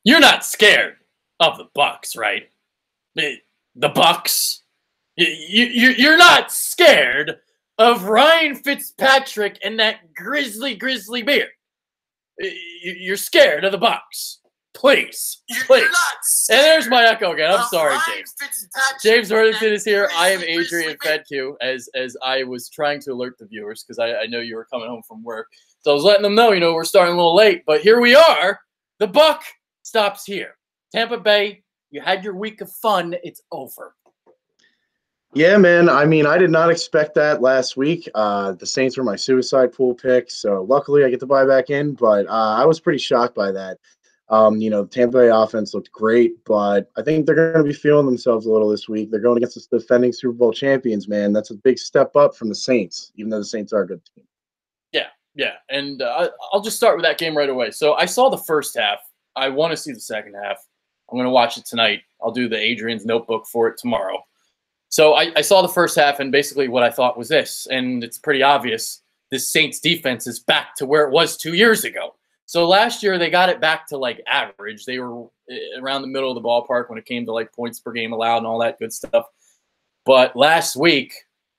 You're not scared of the Bucs, right? The Bucs. You're not scared of Ryan Fitzpatrick and that grizzly beard. You're scared of the Bucs. Please. You're not And there's my echo again. I'm sorry, Ryan James. Fitzpatrick James Worthington is here. I am grizzly Adrian beard. Fedku, as I was trying to alert the viewers because I know you were coming home from work. So I was letting them know, we're starting a little late. But here we are. The buck stops here. Tampa Bay, you had your week of fun. It's over. Yeah, man. I mean, I did not expect that last week. The Saints were my suicide pool pick, so luckily I get to buy back in. But I was pretty shocked by that. The Tampa Bay offense looked great, but I think they're going to be feeling themselves a little this week. They're going against the defending Super Bowl champions, man. That's a big step up from the Saints, even though the Saints are a good team. Yeah. And I'll just start with that game right away. So I saw the first half. I want to see the second half. I'm going to watch it tonight. I'll do the Adrian's notebook for it tomorrow. So I saw the first half, and basically what I thought was this, and it's pretty obvious. This Saints defense is back to where it was 2 years ago. So last year they got it back to like average. They were around the middle of the ballpark when it came to like points per game allowed and all that good stuff. But last week,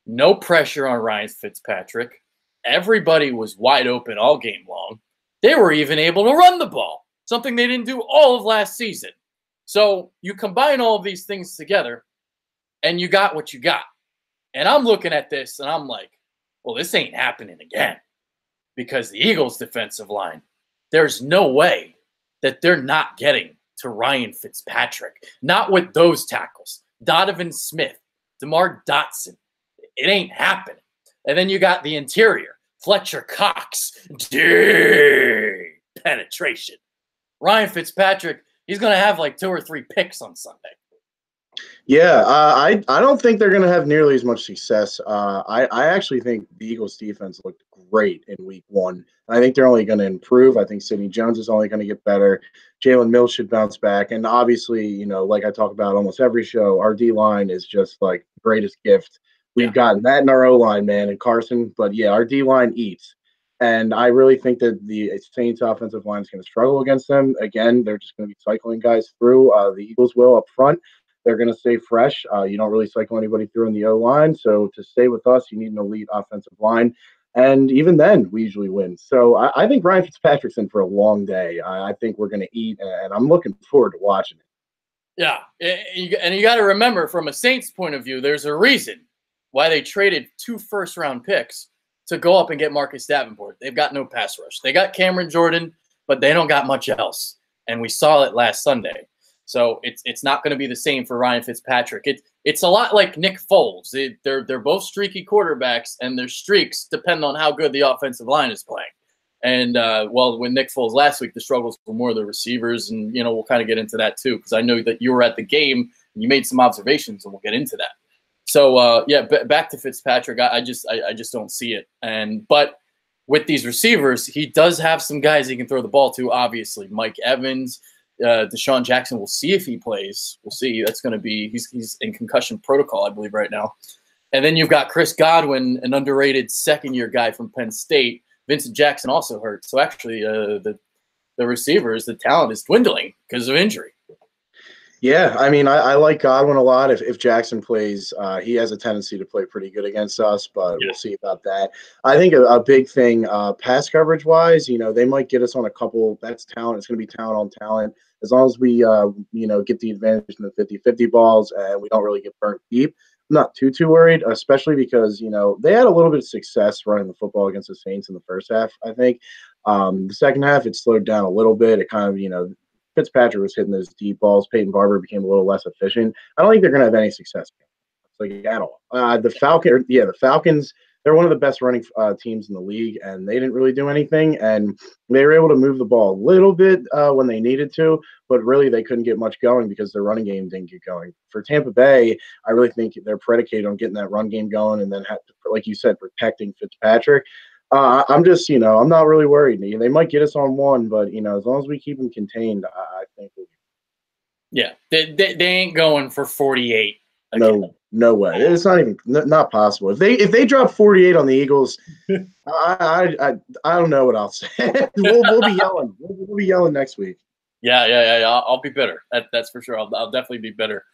no pressure on Ryan Fitzpatrick. Everybody was wide open all game long. They were even able to run the ball, something they didn't do all of last season. So you combine all of these things together, and you got what you got. And I'm looking at this, and I'm like, well, this ain't happening again. Because the Eagles' defensive line, there's no way that they're not getting to Ryan Fitzpatrick. Not with those tackles. Donovan Smith, DeMar Dotson. It ain't happening. And then you got the interior. Fletcher Cox. Deep penetration. Ryan Fitzpatrick, he's going to have like 2 or 3 picks on Sunday. Yeah, I don't think they're going to have nearly as much success. I actually think the Eagles' defense looked great in week 1. And I think they're only going to improve. I think Sidney Jones is only going to get better. Jalen Mills should bounce back. And obviously, like I talk about almost every show, our D-line is just like the greatest gift. We've gotten that in our O-line, man, and Carson. But, yeah, our D-line eats. And I really think that the Saints' offensive line is going to struggle against them. Again, they're just going to be cycling guys through. The Eagles will up front. They're going to stay fresh. You don't really cycle anybody through in the O-line. So to stay with us, you need an elite offensive line. And even then, we usually win. So I think Ryan Fitzpatrick's in for a long day. I think we're going to eat, and I'm looking forward to watching it. Yeah, and you got to remember, from a Saints point of view, there's a reason why they traded 2 first-round picks to go up and get Marcus Davenport. They've got no pass rush. They got Cameron Jordan, but they don't got much else. And we saw it last Sunday. So it's not going to be the same for Ryan Fitzpatrick. It's a lot like Nick Foles. They're both streaky quarterbacks, and their streaks depend on how good the offensive line is playing. And, with Nick Foles last week, the struggles were more the receivers, and, we'll kind of get into that too, because I know that you were at the game and you made some observations, and we'll get into that. So, back to Fitzpatrick, I just don't see it. But with these receivers, he does have some guys he can throw the ball to, obviously. Mike Evans, Deshaun Jackson, we'll see if he plays. We'll see. That's going to be – he's in concussion protocol, I believe, right now. And then you've got Chris Godwin, an underrated second-year guy from Penn State. Vincent Jackson also hurt. So, actually, the receivers, the talent is dwindling because of injury. Yeah, I mean, I like Godwin a lot. If Jackson plays, he has a tendency to play pretty good against us, but we'll see about that. I think a big thing, pass coverage-wise, they might get us on a couple. That's talent. It's going to be talent on talent. As long as we, get the advantage in the 50-50 balls and we don't really get burnt deep, I'm not too worried, especially because, they had a little bit of success running the football against the Saints in the first half, I think. The second half, it slowed down a little bit. It kind of, Fitzpatrick was hitting those deep balls. Peyton Barber became a little less efficient. I don't think they're going to have any success at all. The Falcons, they're one of the best running teams in the league, and they didn't really do anything. And they were able to move the ball a little bit when they needed to, but really they couldn't get much going because their running game didn't get going. For Tampa Bay, I really think they're predicated on getting that run game going and then, like you said, protecting Fitzpatrick. I'm just, I'm not really worried. They might get us on 1, but, as long as we keep them contained, I think we'll be. Yeah, they ain't going for 48. Again. No way. It's not even not possible. If they drop 48 on the Eagles, I don't know what I'll say. We'll be yelling. We'll be yelling next week. Yeah. I'll be better. That's for sure. I'll definitely be better.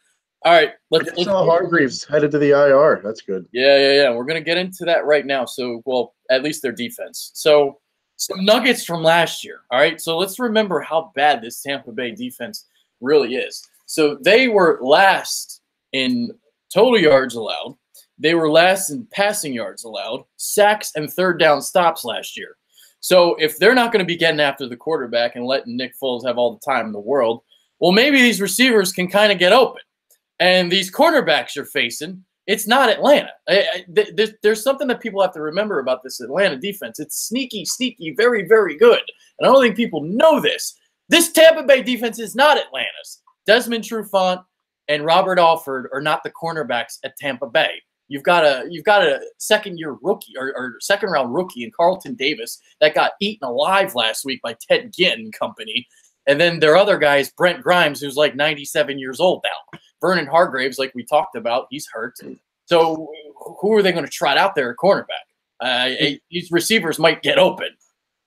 All right, I saw Hargreaves headed to the IR. That's good. Yeah. We're gonna get into that right now. So, well, at least their defense. So, some nuggets from last year. All right, so let's remember how bad this Tampa Bay defense really is. So they were last in total yards allowed. They were last in passing yards allowed, sacks, and third down stops last year. So if they're not going to be getting after the quarterback and letting Nick Foles have all the time in the world, well, maybe these receivers can kind of get open. And these cornerbacks you're facing, it's not Atlanta. There's something that people have to remember about this Atlanta defense. It's sneaky, very, very good. And I don't think people know this. This Tampa Bay defense is not Atlanta's. Desmond Trufant and Robert Alford are not the cornerbacks at Tampa Bay. You've got a second-year rookie or second-round rookie in Carlton Davis that got eaten alive last week by Ted Ginn and company. And then their other guy is Brent Grimes, who's like 97 years old now. Vernon Hargreaves, like we talked about, he's hurt. So who are they going to trot out there at cornerback? These receivers might get open.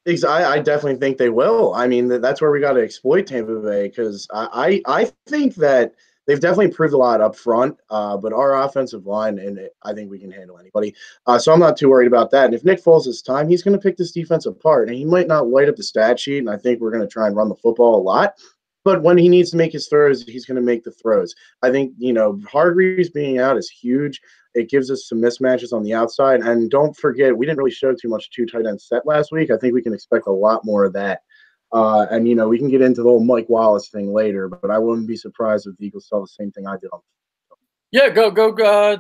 I definitely think they will. I mean, that's where we got to exploit Tampa Bay because I think that they've definitely improved a lot up front, but our offensive line, and I think we can handle anybody. So I'm not too worried about that. And if Nick Foles has time, he's going to pick this defense apart. And he might not light up the stat sheet, and I think we're going to try and run the football a lot. But when he needs to make his throws, he's going to make the throws. I think, Hargreaves being out is huge. It gives us some mismatches on the outside. And don't forget, we didn't really show too much two tight end set last week. I think we can expect a lot more of that. And we can get into the whole Mike Wallace thing later, but I wouldn't be surprised if the Eagles saw the same thing I did. Yeah, go.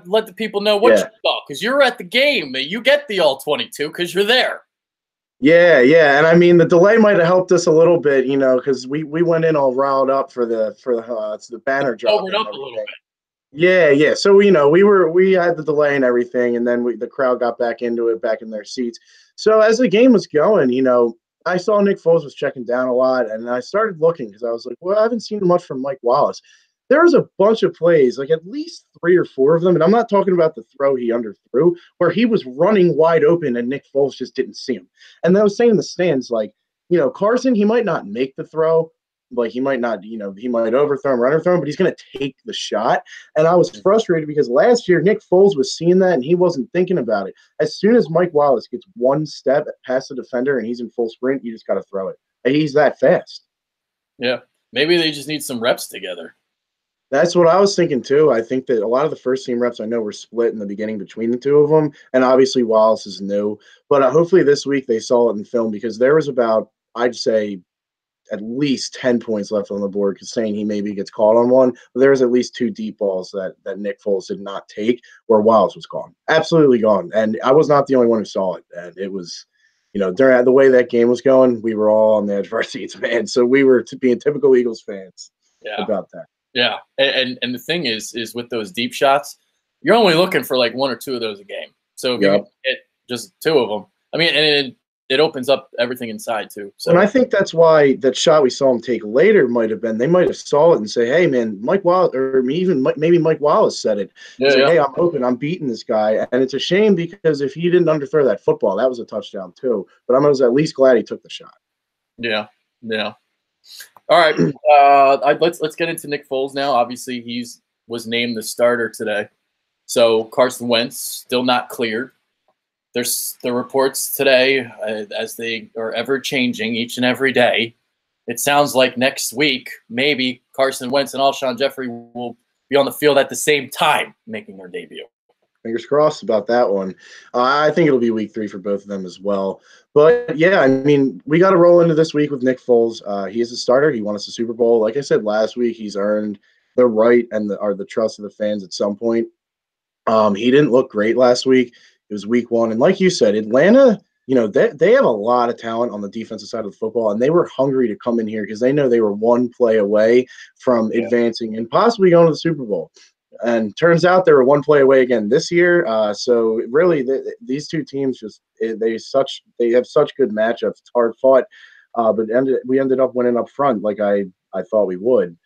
Let the people know what you saw because you're at the game. You get the all 22 because you're there. Yeah, and I mean the delay might have helped us a little bit, because we went in all riled up for the banner drop. Sobered up a little bit. Yeah. So we had the delay and everything, and then the crowd got back into it, back in their seats. So as the game was going, I saw Nick Foles was checking down a lot, and I started looking because I was like, well, I haven't seen much from Mike Wallace. There was a bunch of plays, like at least 3 or 4 of them, and I'm not talking about the throw he underthrew, where he was running wide open and Nick Foles just didn't see him. And I was saying in the stands, like, Carson, he might not make the throw, like he might not, he might overthrow him, underthrow him, but he's going to take the shot. And I was frustrated because last year Nick Foles was seeing that and he wasn't thinking about it. As soon as Mike Wallace gets one step past the defender and he's in full sprint, you just got to throw it. He's that fast. Yeah, maybe they just need some reps together. That's what I was thinking too. I think that a lot of the first team reps I know were split in the beginning between the two of them, and obviously Wallace is new. But hopefully this week they saw it in film because there was about, I'd say, at least 10 points left on the board because saying he maybe gets caught on one. But there was at least 2 deep balls that Nick Foles did not take where Wallace was gone. Absolutely gone. And I was not the only one who saw it. And it was, during the way that game was going, we were all on the edge of our seats, man. So we were being typical Eagles fans about that. Yeah, and the thing is with those deep shots, you're only looking for like 1 or 2 of those a game. So if you can hit just 2 of them, I mean, and it opens up everything inside too. So, and I think that's why that shot we saw him take later might have been they might have saw it and say, "Hey, man, Mike Wallace," or maybe Mike Wallace said it. Like, "Hey, I'm open. I'm beating this guy," and it's a shame because if he didn't underthrow that football, that was a touchdown too. But I was at least glad he took the shot. Yeah. All right, let's get into Nick Foles now. Obviously, was named the starter today. So Carson Wentz still not cleared. There's the reports today, as they are ever changing each and every day. It sounds like next week maybe Carson Wentz and Alshon Jeffrey will be on the field at the same time, making their debut. Fingers crossed about that one. I think it'll be week 3 for both of them as well. But, yeah, I mean, we got to roll into this week with Nick Foles. He is a starter. He won us a Super Bowl. Like I said last week, he's earned the right and the trust of the fans at some point. He didn't look great last week. It was week 1. And like you said, Atlanta, they have a lot of talent on the defensive side of the football, and they were hungry to come in here because they know they were one play away from advancing and possibly going to the Super Bowl. And turns out they were one play away again this year. So really, these two teams they have such good matchups. It's hard fought, but we ended up winning up front like I thought we would.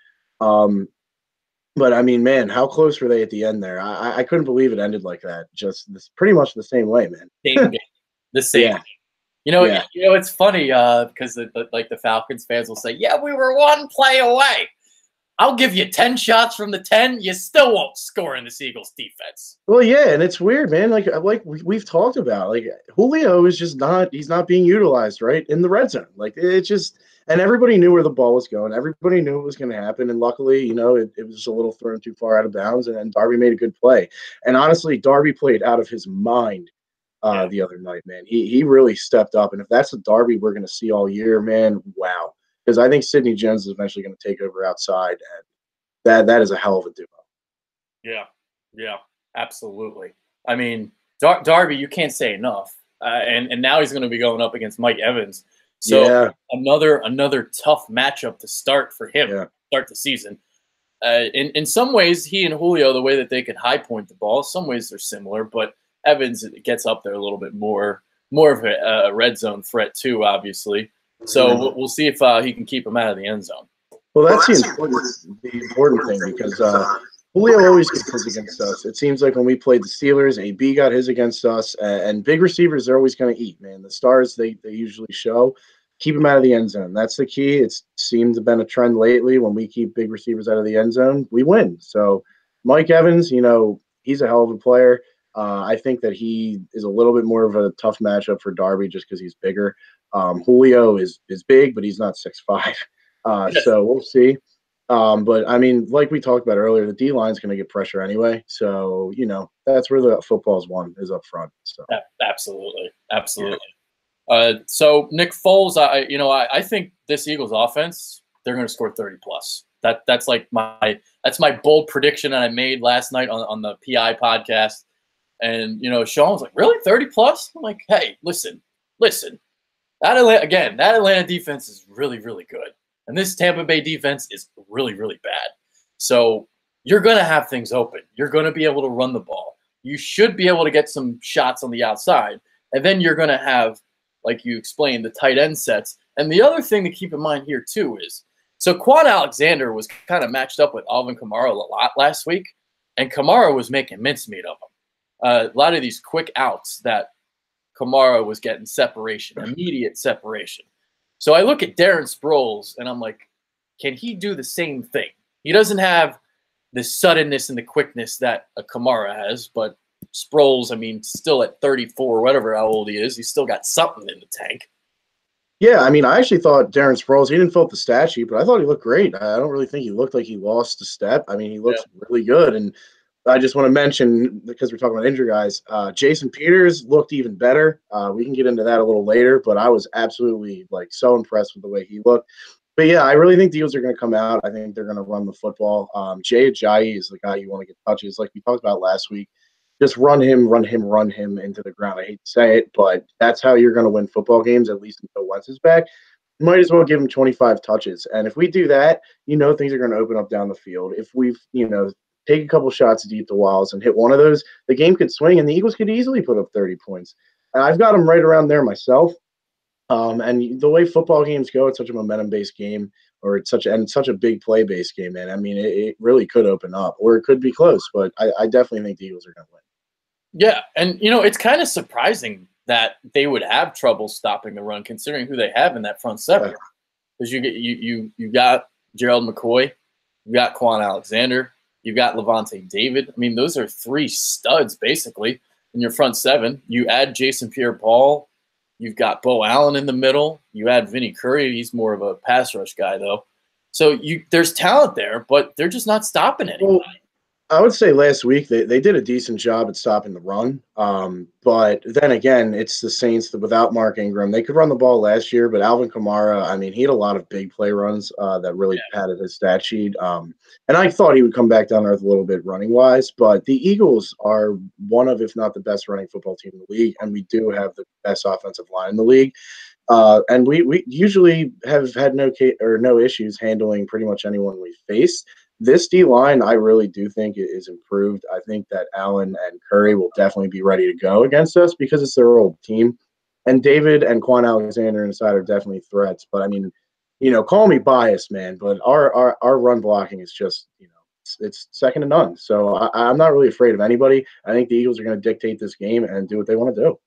But I mean, man, how close were they at the end there? I couldn't believe it ended like that. Just pretty much the same way, man. Same game. The same. Yeah. It's funny because the Falcons fans will say, "Yeah, we were one play away." I'll give you 10 shots from the 10. You still won't score in this Eagles defense. Well, yeah, and it's weird, man. Like we've talked about, like Julio is just not—he's not being utilized right in the red zone. Like it's just, and everybody knew where the ball was going. Everybody knew it was going to happen, and luckily, it was a little thrown too far out of bounds, and then Darby made a good play. And honestly, Darby played out of his mind Yeah. the other night, man. He really stepped up, and if that's the Darby we're going to see all year, man, wow. Because I think Sidney Jones is eventually going to take over outside, and that is a hell of a duo. Yeah. Yeah. Absolutely. I mean, Darby, you can't say enough. And now he's going to be going up against Mike Evans. So Yeah, another tough matchup to start for him, yeah. start the season. In some ways, he and Julio, the way that they can high point the ball, some ways they're similar, but Evans gets up there a little bit more of a red zone threat too, obviously. So we'll see if he can keep him out of the end zone. Well, that's the important thing because Julio always gets his against us. It seems like when we played the Steelers, AB got his against us, and big receivers are always going to eat, man. The stars they usually show. Keep them out of the end zone. That's the key. It's seemed to have been a trend lately. When we keep big receivers out of the end zone, we win. So Mike Evans, he's a hell of a player. I think that he is a little bit more of a tough matchup for Darby just because he's bigger. Julio is big, but he's not 6'5". So we'll see. But I mean, like we talked about earlier, the D line is going to get pressure anyway. So that's where the football's won, is up front. So Absolutely. yeah. So Nick Foles, I think this Eagles offense, they're going to score 30 plus. That's my bold prediction that I made last night on the PI podcast. And Sean was like, "Really, 30 plus?" I'm like, "Hey, listen. That Atlanta defense is really, really good. And this Tampa Bay defense is really, really bad. So you're going to have things open. You're going to be able to run the ball. You should be able to get some shots on the outside. And then you're going to have, like you explained, the tight end sets. And the other thing to keep in mind here, too, is so Quan Alexander was kind of matched up with Alvin Kamara a lot last week. And Kamara was making mincemeat of him. A lot of these quick outs that Kamara was getting separation, immediate separation. So I look at Darren Sproles, and I'm like, can he do the same thing? He doesn't have the suddenness and the quickness that a Kamara has, but Sproles, I mean, still at 34, whatever how old he is, he's still got something in the tank. Yeah, I mean, I actually thought Darren Sproles, he didn't fill up the stat sheet, but I thought he looked great. I don't really think he looked like he lost a step. I mean, he looks really good. And I just want to mention, because we're talking about injury guys, Jason Peters looked even better. We can get into that a little later, but I was absolutely so impressed with the way he looked. But yeah, I really think the Eagles are going to come out. I think they're going to run the football. Jay Ajayi is the guy you want to get touches, like we talked about last week. Just run him into the ground. I hate to say it, but that's how you're going to win football games, at least until Wentz is back. You might as well give him 25 touches. And if we do that, things are going to open up down the field. If we've, take a couple shots deep the walls and hit one of those, the game could swing, and the Eagles could easily put up 30 points. And I've got them right around there myself. And the way football games go, it's such a momentum-based game, or it's such a big play-based game, man. I mean, it really could open up, or it could be close, but I definitely think the Eagles are going to win. Yeah, and it's kind of surprising that they would have trouble stopping the run, considering who they have in that front seven. Because you got Gerald McCoy, you got Quan Alexander, you got Levante David. I mean, those are three studs basically in your front seven. You add Jason Pierre-Paul, you've got Bo Allen in the middle. You add Vinny Curry. He's more of a pass rush guy though. So there's talent there, but they're just not stopping anybody. Well, I would say last week they did a decent job at stopping the run. But then again, it's the Saints that without Mark Ingram, they could run the ball last year, but Alvin Kamara, I mean, he had a lot of big play runs that really padded his stat sheet. And I thought he would come back down to earth a little bit running wise, but the Eagles are one of, if not the best running football team in the league, and we do have the best offensive line in the league. And we usually have had no issues handling pretty much anyone we faced. This D-line, I really do think it is improved. I think that Allen and Curry will definitely be ready to go against us because it's their old team. And David and Quan Alexander inside are definitely threats. But, I mean, call me biased, man, but our run blocking is just, it's second to none. So I'm not really afraid of anybody. I think the Eagles are going to dictate this game and do what they want to do.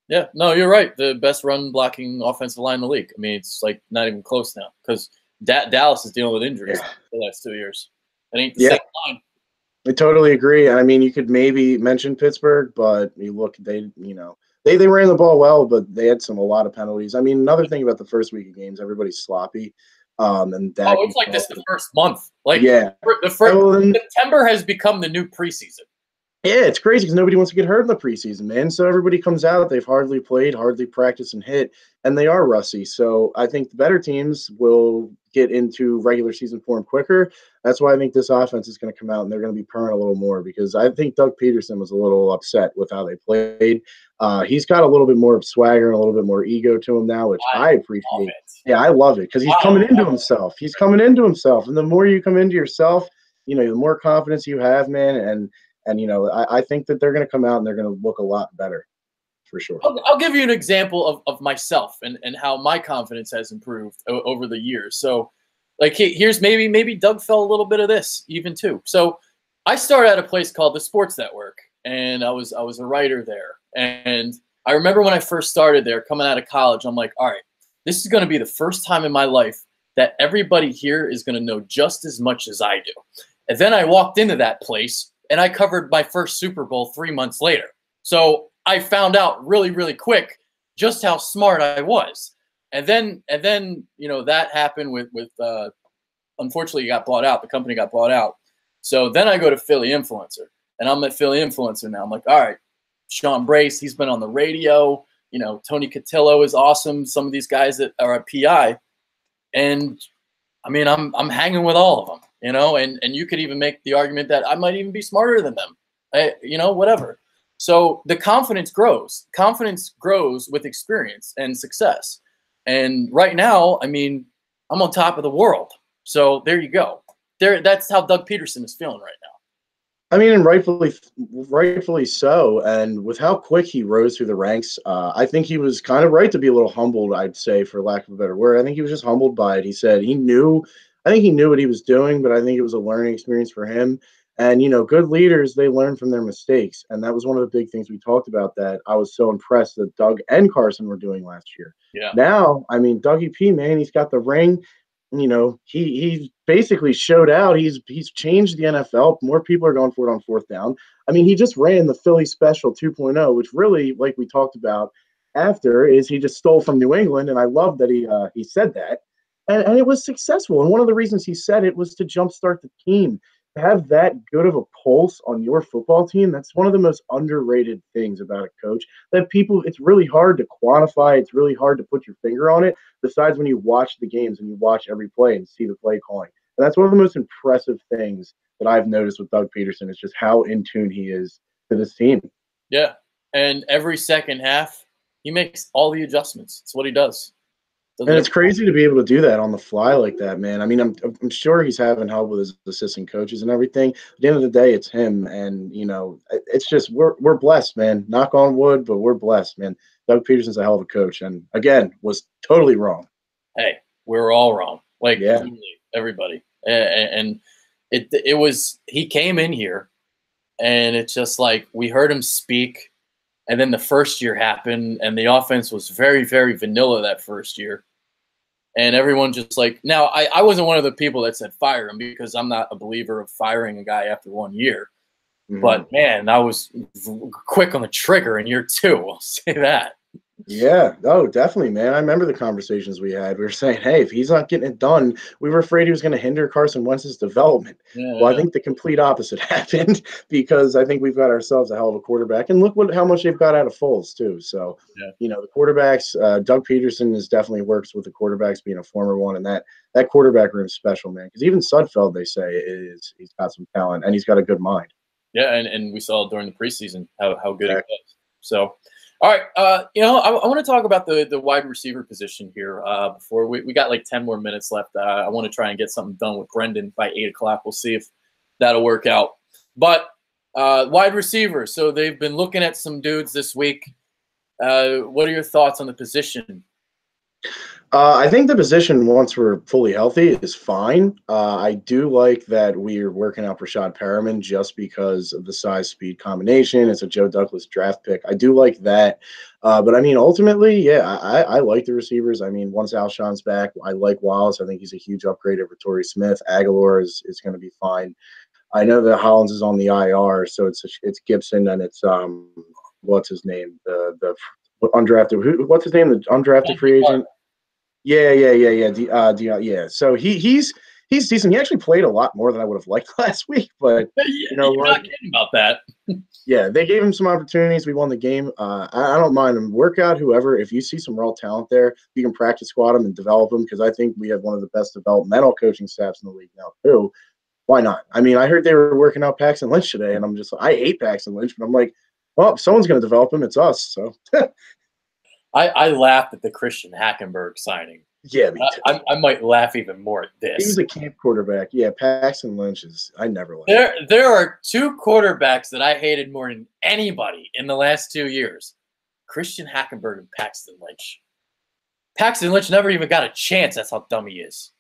Yeah, no, you're right. The best run blocking offensive line in the league. I mean, it's like not even close now because Dallas is dealing with injuries Yeah. the last 2 years. It ain't the Yeah, same line. I totally agree. I mean, you could maybe mention Pittsburgh, but you look, they ran the ball well, but they had a lot of penalties. I mean, another thing about the first week of games, everybody's sloppy, and Oh, that can it's like this cause. the first month. Like Yeah. the first Well, then, September has become the new preseason. yeah, it's crazy because nobody wants to get hurt in the preseason, man. So everybody comes out, they've hardly played, hardly practiced and hit, and they are rusty. So I think the better teams will get into regular season form quicker. That's why I think this offense is going to come out and they're going to be purring a little more because I think Doug Peterson was a little upset with how they played. He's got a little bit more of swagger and a little bit more ego to him now, which I Love appreciate. it. Yeah, I love it because he's I coming into love himself. He's coming into himself. And the more you come into yourself, the more confidence you have, man. And I think that they're going to come out and they're going to look a lot better for sure. I'll give you an example of myself and how my confidence has improved over the years. So, like, here's maybe Doug felt a little bit of this even too. So, I started at a place called the Sports Network, and I was a writer there. And I remember when I first started there, coming out of college, I'm like, all right, this is going to be the first time in my life that everybody here is going to know just as much as I do. And then I walked into that place and I covered my first Super Bowl 3 months later. So I found out really, really quick just how smart I was. And then that happened with unfortunately, it got bought out. The company got bought out. So then I go to Philly Influencer, and I'm at Philly Influencer now. I'm like, all right, Sean Brace, he's been on the radio. Tony Cotillo is awesome. Some of these guys that are at PI, and I mean, I'm hanging with all of them. And you could even make the argument that I might even be smarter than them. Whatever. So the confidence grows. Confidence grows with experience and success. And right now, I mean, I'm on top of the world. So there you go. That's how Doug Peterson is feeling right now. I mean, and rightfully so. And with how quick he rose through the ranks, I think he was kind of right to be a little humbled, I'd say, for lack of a better word. I think he was just humbled by it. He said I think he knew what he was doing, but I think it was a learning experience for him. And, good leaders, they learn from their mistakes. And that was one of the big things we talked about that I was so impressed that Doug and Carson were doing last year. Yeah. Now, I mean, Dougie P, man, he's got the ring. He basically showed out. He's changed the NFL. More people are going for it on fourth down. I mean, he just ran the Philly Special 2.0, which really, like we talked about after, is he just stole from New England, and I love that he said that, and it was successful. And one of the reasons he said it was to jumpstart the team. To have that good of a pulse on your football team, that's one of the most underrated things about a coach. That it's really hard to quantify. It's really hard to put your finger on it. Besides when you watch the games and you watch every play and see the play calling. And that's one of the most impressive things that I've noticed with Doug Peterson is just how in tune he is to this team. Yeah. And every second half, he makes all the adjustments. That's what he does. And it's crazy to be able to do that on the fly like that, man. I mean, I'm sure he's having help with his assistant coaches and everything. At the end of the day, it's him, and it's just we're blessed, man. Knock on wood, but we're blessed, man. Doug Peterson's a hell of a coach, and again, was totally wrong. Hey, we're all wrong, like Yeah. everybody. And it was he came in here, and it's just like we heard him speak. And then the first year happened, and the offense was very, very vanilla that first year. And everyone just like – now, I wasn't one of the people that said fire him because I'm not a believer of firing a guy after 1 year. Mm-hmm. But, man, I was quick on the trigger in year 2. I'll say that. Yeah. Oh, definitely, man. I remember the conversations we had. We were saying, hey, if he's not getting it done, we were afraid he was going to hinder Carson Wentz's development. Yeah, well, I think the complete opposite happened because I think we've got ourselves a hell of a quarterback. And look how much they've got out of Foles, too. So, the quarterbacks, Doug Peterson definitely works with the quarterbacks, being a former one. And that quarterback room is special, man. Because even Sudfeld, they say, he's got some talent and he's got a good mind. Yeah, and we saw during the preseason how good he was. So, all right, I want to talk about the wide receiver position here before we got like 10 more minutes left. I want to try and get something done with Brendan by 8 o'clock. We'll see if that'll work out. But wide receiver, so they've been looking at some dudes this week. What are your thoughts on the position? I think the position, once we're fully healthy, is fine. I do like that we're working out Rashad Perriman just because of the size speed combination. It's a Joe Douglas draft pick. I do like that. But I mean, ultimately, yeah, I like the receivers. I mean, once Alshon's back, I like Wallace. I think he's a huge upgrade over Torrey Smith. Aguilar is going to be fine. I know that Hollins is on the IR, so it's Gibson and it's what's his name, the undrafted, what's his name, the undrafted free agent. Yeah. So he's decent. He actually played a lot more than I would have liked last week, but you know You're what? not kidding about that. Yeah, they gave him some opportunities. We won the game. I don't mind them. Work out whoever. If you see some raw talent there, you can practice squad them and develop them because I think we have one of the best developmental coaching staffs in the league now too. Why not? I mean, I heard they were working out Paxton Lynch today, and I'm just I hate Paxton Lynch, but I'm like, well, if someone's going to develop him, it's us. So I laughed at the Christian Hackenberg signing. yeah, me too. I might laugh even more at this. He was a camp quarterback. Yeah, Paxton Lynch is. I never liked. There are two quarterbacks that I hated more than anybody in the last 2 years: Christian Hackenberg and Paxton Lynch. Paxton Lynch never even got a chance. That's how dumb he is.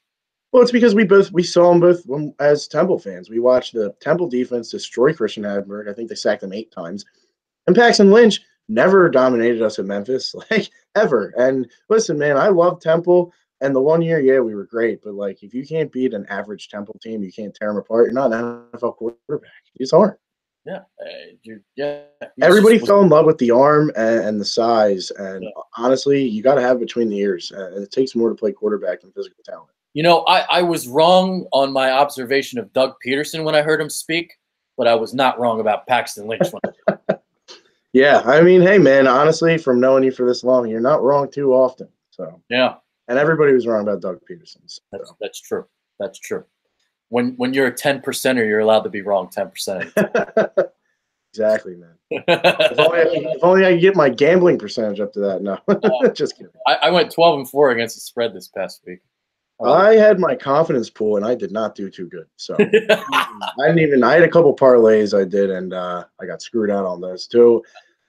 Well, it's because we saw them both as Temple fans. We watched the Temple defense destroy Christian Hackenberg. I think they sacked him 8 times, and Paxton Lynch never dominated us at Memphis, like ever. And listen, man, I love Temple. And the 1 year, yeah, we were great. But like, if you can't beat an average Temple team, you can't tear them apart. You're not an NFL quarterback. You just aren't. Yeah, Everybody fell in love with the arm and the size. And honestly, you got to have between the ears. And it takes more to play quarterback than physical talent. You know, I was wrong on my observation of Doug Peterson when I heard him speak, but I was not wrong about Paxton Lynch. Yeah, I mean, hey, man, honestly, from knowing you for this long, you're not wrong too often. So yeah, and everybody was wrong about Doug Peterson. So. That's true. That's true. When you're a 10%er, you're allowed to be wrong 10%. Exactly, man. if only I could get my gambling percentage up to that. No, just kidding. I went 12-4 against the spread this past week. I had my confidence pool, and I did not do too good. So I had a couple parlays I did, and I got screwed out on those too.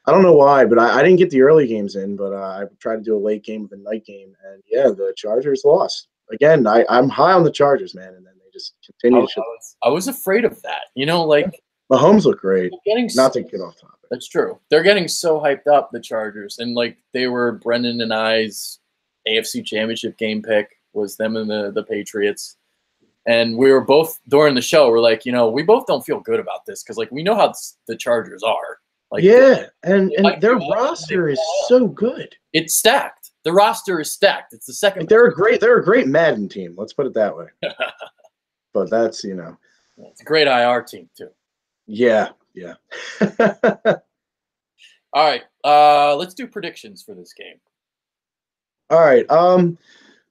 I don't know why, but I didn't get the early games in, but I tried to do a late game with a night game, and yeah, the Chargers lost. Again, I'm high on the Chargers, man, and then they just continue to I was afraid of that. You know, like Mahomes look great. Not to get off topic. That's true. They're getting so hyped up, the Chargers, and like they were Brendan and I's AFC Championship game pick was them and the Patriots. And we were both during the show. We're like, you know, we both don't feel good about this because like we know how the Chargers are. Like, yeah, and their roster is so good. It's stacked. The roster is stacked. It's the second. Like they're a great Madden team. Let's put it that way. But that's it's a great IR team too. Yeah. All right, let's do predictions for this game. All right.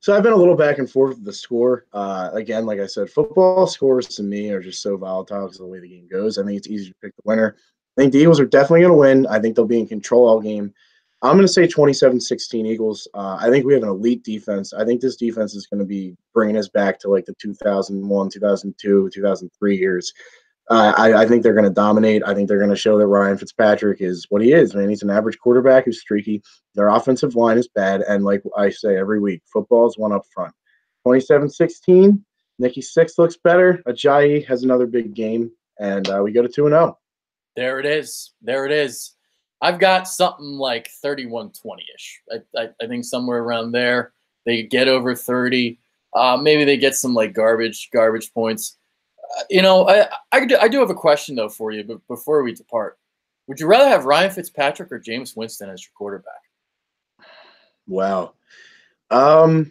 So I've been a little back and forth with the score. Again, like I said, football scores to me are just so volatile because of the way the game goes. I think it's easy to pick the winner. I think the Eagles are definitely going to win. I think they'll be in control all game. I'm going to say 27-16 Eagles. I think we have an elite defense. I think this defense is going to be bringing us back to like the 2001, 2002, 2003 years. I think they're going to dominate. I think they're going to show that Ryan Fitzpatrick is what he is, man. He's an average quarterback who's streaky. Their offensive line is bad. And like I say every week, football is one up front. 27-16. Nicky Six looks better. Ajayi has another big game. And we go to 2-0. There it is. I've got something like 31-20-ish. I think somewhere around there. They get over 30. Maybe they get some like garbage points. I do have a question though for you, but before we depart, would you rather have Ryan Fitzpatrick or Jameis Winston as your quarterback? Wow. If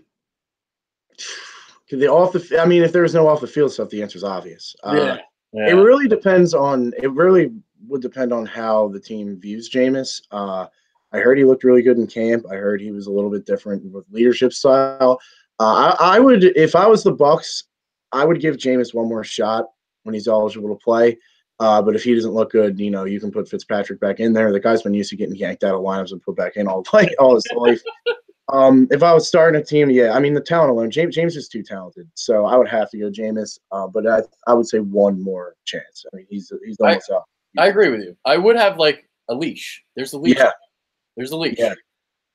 there's no off the field stuff, the answer is obvious. Yeah. It really depends on. It really would depend on how the team views Jameis. I heard he looked really good in camp. I heard he was a little bit different with leadership style. I would, if I was the Bucs, I would give Jameis one more shot when he's eligible to play. But if he doesn't look good, you can put Fitzpatrick back in there. The guy's been used to getting yanked out of lineups and put back in all his life. If I was starting a team, the talent alone, James is too talented, so I would have to go Jameis. But I would say one more chance. I mean, he's almost up. I agree with you. I would have like a leash. There's a leash. Yeah. There's a leash. Yeah.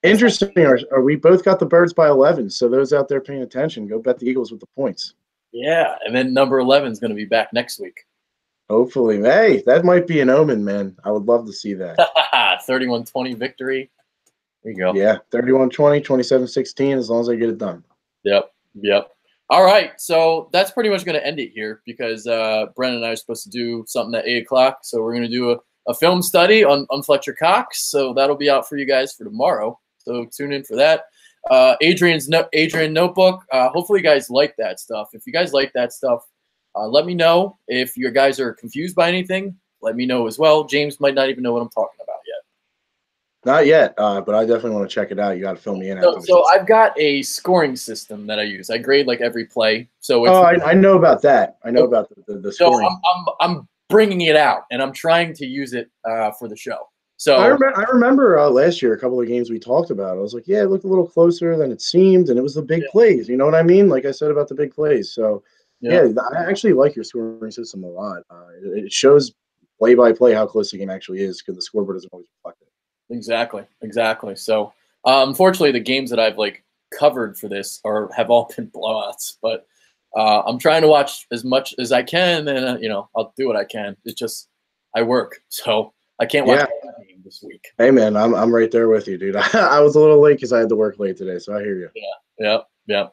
Interesting. Are we both got the Birds by 11? So those out there paying attention, go bet the Eagles with the points. Yeah, and then number 11 is going to be back next week. Hopefully. Hey, that might be an omen, man. I would love to see that. 31-20 victory. There you go. Yeah, 31-20, 27-16, as long as I get it done. Yep. All right, so that's pretty much going to end it here because Brennan and I are supposed to do something at 8 o'clock. So we're going to do a film study on Fletcher Cox. So that'll be out for you guys for tomorrow. So tune in for that. Adrian Notebook. Hopefully you guys like that stuff. If you guys like that stuff, let me know. If you guys are confused by anything, let me know as well. James might not even know what I'm talking about yet. Not yet, but I definitely want to check it out. You got to fill me in. So I've got a scoring system that I use. I grade like every play. So it's, I know about that. I know about the scoring. So I'm bringing it out, and I'm trying to use it for the show. So I remember last year, a couple of games we talked about. I was like, yeah, it looked a little closer than it seemed, and it was the big plays. You know what I mean? Like I said about the big plays. So, yeah, I actually like your scoring system a lot. It shows play by play how close the game actually is because the scoreboard doesn't always reflect it. Exactly. So, unfortunately, the games that I've like covered for this have all been blowouts. But I'm trying to watch as much as I can, and I'll do what I can. It's just I work, so I can't watch the game this week. Hey man, I'm right there with you, dude. I was a little late because I had to work late today, so I hear you. Yeah.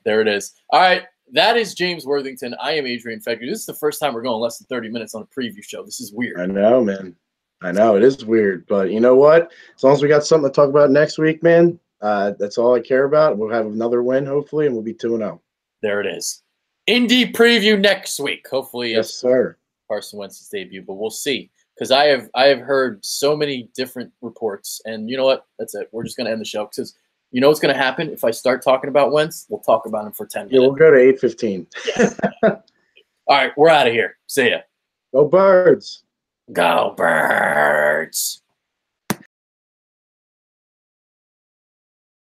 There it is. All right, that is James Worthington. I am Adrian Fegner. This is the first time we're going less than 30 minutes on a preview show. This is weird. I know, man. I know it is weird, but you know what? As long as we got something to talk about next week, man, that's all I care about. We'll have another win, hopefully, and we'll be 2-0. There it is. Indy preview next week. Hopefully, yes, sir. Carson Wentz's debut, but we'll see. Because I have heard so many different reports, and you know what? That's it. We're just going to end the show because you know what's going to happen if I start talking about Wentz? We'll talk about him for 10 minutes. Yeah, we'll go to 8:15. Yes. All right, we're out of here. See ya. Go Birds. Go Birds.